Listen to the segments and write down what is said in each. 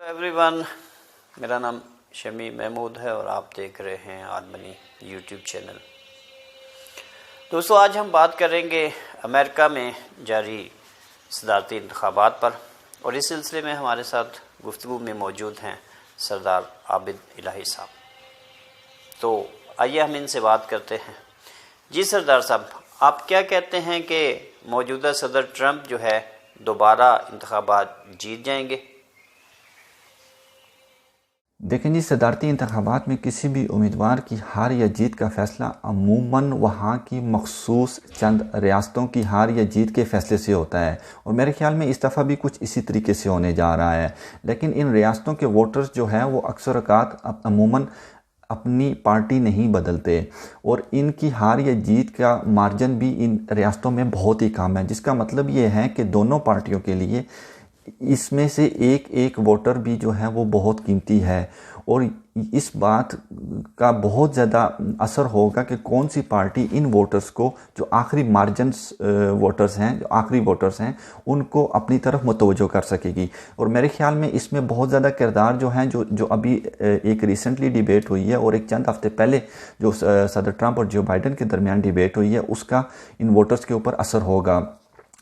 Everyone, मेरा नाम शमी महमूद है और आप देख रहे हैं आदमनी यूट्यूब चैनल। दोस्तों, आज हम बात करेंगे अमेरिका में जारी सदारती इंतखाबात पर, और इस सिलसिले में हमारे साथ गुफ्तगू में मौजूद हैं सरदार आबिद इलाही साहब। तो आइए हम इनसे बात करते हैं। जी सरदार साहब, आप क्या कहते हैं कि मौजूदा सदर ट्रंप जो है दोबारा इंतखाबात जीत जाएंगे? देखें जी, सदारती इंतखाबात में किसी भी उम्मीदवार की हार या जीत का फ़ैसला अमूमन वहाँ की मखसूस चंद रियासतों की हार या जीत के फ़ैसले से होता है, और मेरे ख्याल में इस दफ़ा भी कुछ इसी तरीके से होने जा रहा है। लेकिन इन रियासतों के वोटर्स जो हैं वो अक्सर औक़ात अमूमन अपनी पार्टी नहीं बदलते, और इनकी हार या जीत का मार्जिन भी इन रियासतों में बहुत ही कम है, जिसका मतलब ये है कि दोनों पार्टियों के लिए इसमें से एक एक वोटर भी जो है वो बहुत कीमती है। और इस बात का बहुत ज़्यादा असर होगा कि कौन सी पार्टी इन वोटर्स को, जो आखिरी मार्जिनस वोटर्स हैं, जो आखिरी वोटर्स हैं, उनको अपनी तरफ मुतवज्जो कर सकेगी। और मेरे ख्याल में इसमें बहुत ज़्यादा किरदार जो हैं, जो अभी एक रिसेंटली डिबेट हुई है और एक चंद हफ्ते पहले जो सदर ट्रंप और जो बाइडन के दरमियान डिबेट हुई है, उसका इन वोटर्स के ऊपर असर होगा।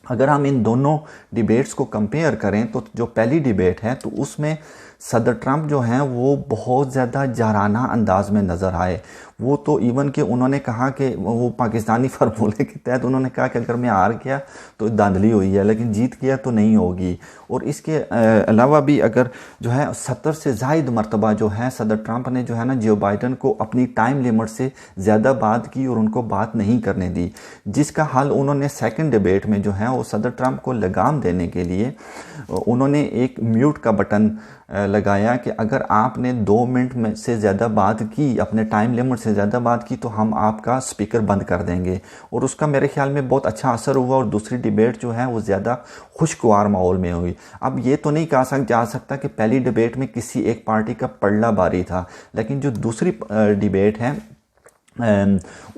अगर हम इन दोनों डिबेट्स को कंपेयर करें तो जो पहली डिबेट है तो उसमें सदर ट्रंप जो हैं वो बहुत ज़्यादा जाराना अंदाज में नज़र आए। वो तो इवन कि उन्होंने कहा कि वो पाकिस्तानी फार्मूले के तहत उन्होंने कहा कि अगर मैं हार गया तो धांधली हुई है, लेकिन जीत गया तो नहीं होगी। और इसके अलावा भी अगर जो है 70 से ज़ायद मरतबा जो है सदर ट्रंप ने जो है ना जो बाइडन को अपनी टाइम लिमिट से ज़्यादा बात की और उनको बात नहीं करने दी, जिसका हल उन्होंने सेकंड डिबेट में जो है वो सदर ट्रंप को लगाम देने के लिए उन्होंने एक म्यूट का बटन लगाया कि अगर आपने 2 मिनट में से ज़्यादा बात की, अपने टाइम लिमिट से ज़्यादा बात की, तो हम आपका स्पीकर बंद कर देंगे। और उसका मेरे ख्याल में बहुत अच्छा असर हुआ और दूसरी डिबेट जो है वो ज़्यादा खुशगवार माहौल में हुई। अब ये तो नहीं कहा जा सकता कि पहली डिबेट में किसी एक पार्टी का पलड़ा भारी था, लेकिन जो दूसरी डिबेट है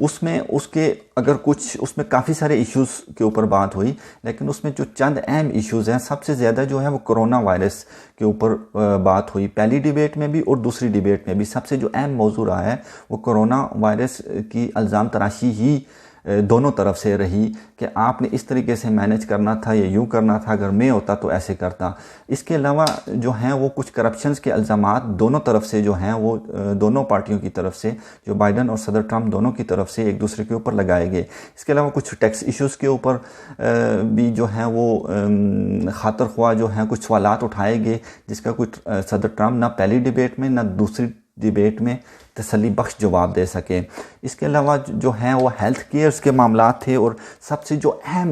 उसमें उसके अगर कुछ उसमें काफ़ी सारे इश्यूज़ के ऊपर बात हुई, लेकिन उसमें जो चंद अहम इश्यूज़ हैं, सबसे ज़्यादा जो है वो कोरोना वायरस के ऊपर बात हुई। पहली डिबेट में भी और दूसरी डिबेट में भी सबसे जो अहम मौजू रहा है वो कोरोना वायरस की इल्ज़ाम तराशी ही दोनों तरफ से रही कि आपने इस तरीके से मैनेज करना था या यूँ करना था, अगर मैं होता तो ऐसे करता। इसके अलावा जो हैं वो कुछ करप्शंस के इल्ज़ामात दोनों तरफ से जो हैं वो दोनों पार्टियों की तरफ से, जो बाइडन और सदर ट्रंप दोनों की तरफ से एक दूसरे के ऊपर लगाए गए। इसके अलावा कुछ टैक्स इश्यूज़ के ऊपर भी जो हैं वो खातर ख्वाह जो हैं कुछ सवालात उठाए गए, जिसका कुछ सदर ट्रंप ना पहली डिबेट में ना दूसरी डिबेट में तसल्ली बख्श जवाब दे सके। इसके अलावा जो हैं वो हेल्थ केयर्स के मामलात थे, और सबसे जो अहम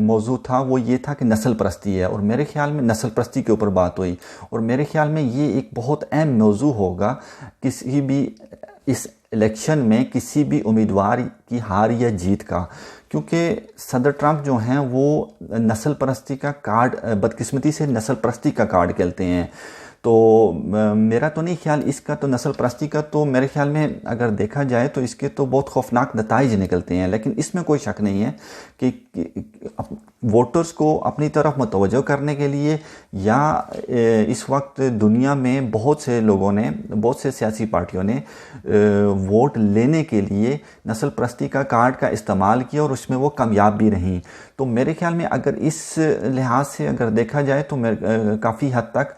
मौजू था वो ये था कि नस्ल परस्ती है, और मेरे ख्याल में नस्ल परस्ती के ऊपर बात हुई। और मेरे ख्याल में ये एक बहुत अहम मौजू होगा किसी भी इस इलेक्शन में किसी भी उम्मीदवार की हार या जीत का, क्योंकि सदर ट्रंप जो हैं वो नस्ल परस्ती का कार्ड, बदकिस्मती से नस्ल परस्ती का कार्ड खेलते हैं। तो मेरा तो नहीं ख्याल इसका, तो नस्ल परस्ती का तो मेरे ख्याल में अगर देखा जाए तो इसके तो बहुत खौफनाक नताइज निकलते हैं। लेकिन इसमें कोई शक नहीं है कि वोटर्स को अपनी तरफ मुतवज्जो करने के लिए, या इस वक्त दुनिया में बहुत से लोगों ने, बहुत से सियासी पार्टियों ने वोट लेने के लिए नस्ल परस्ती का कार्ड का इस्तेमाल किया और उसमें वो कामयाब भी रहीं। तो मेरे ख्याल में अगर इस लिहाज से अगर देखा जाए तो काफ़ी हद तक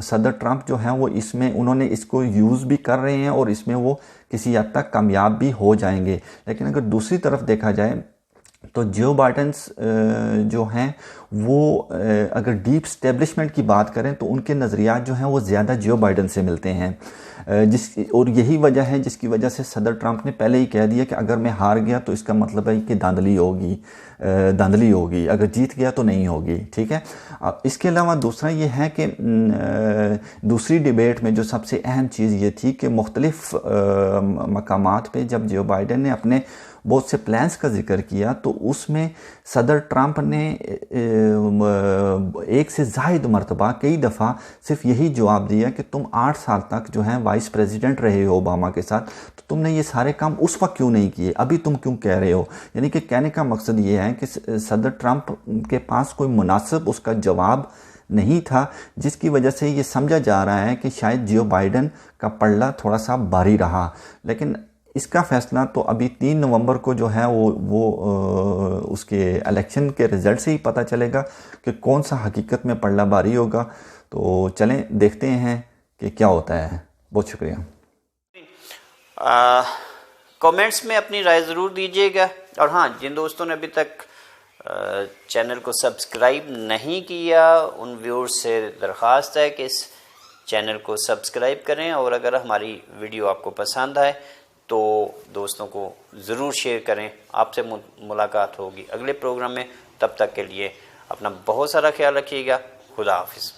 सदर ट्रंप जो हैं वो इसमें उन्होंने इसको यूज़ भी कर रहे हैं और इसमें वो किसी हद तक कामयाब भी हो जाएंगे। लेकिन अगर दूसरी तरफ देखा जाए तो जो बाइडन्स जो हैं वो अगर डीप स्टैब्लिशमेंट की बात करें तो उनके नज़रियात जो हैं वो ज़्यादा जो बाइडन से मिलते हैं, और यही वजह है जिसकी वजह से सदर ट्रंप ने पहले ही कह दिया कि अगर मैं हार गया तो इसका मतलब है कि धांधली होगी, अगर जीत गया तो नहीं होगी। ठीक है। इसके अलावा दूसरा ये है कि दूसरी डिबेट में जो सबसे अहम चीज़ ये थी कि मुख्तलिफ मकामात पे जब जो बाइडन ने अपने बहुत से प्लान्स का जिक्र किया तो उसमें सदर ट्रंप ने एक से ज़ायद मरतबा कई दफ़ा सिर्फ यही जवाब दिया कि तुम 8 साल तक जो है वाइस प्रेसिडेंट रहे हो ओबामा के साथ, तो तुमने ये सारे काम उस वक्त क्यों नहीं किए, अभी तुम क्यों कह रहे हो। यानी कि कहने का मकसद ये है कि सदर ट्रंप के पास कोई मुनासिब उसका जवाब नहीं था, जिसकी वजह से ये समझा जा रहा है कि शायद जो बाइडेन का पलड़ा थोड़ा सा भारी रहा। लेकिन इसका फैसला तो अभी 3 नवंबर को जो है वो उसके इलेक्शन के रिज़ल्ट से ही पता चलेगा कि कौन सा हकीकत में पलड़ा भारी होगा। तो चलें देखते हैं कि क्या होता है। बहुत शुक्रिया। कमेंट्स में अपनी राय ज़रूर दीजिएगा, और हाँ, जिन दोस्तों ने अभी तक चैनल को सब्सक्राइब नहीं किया उन व्यूअर्स से दरख्वास्त है कि इस चैनल को सब्सक्राइब करें, और अगर हमारी वीडियो आपको पसंद आए तो दोस्तों को ज़रूर शेयर करें। आपसे मुलाकात होगी अगले प्रोग्राम में, तब तक के लिए अपना बहुत सारा ख्याल रखिएगा। खुदा हाफिज़।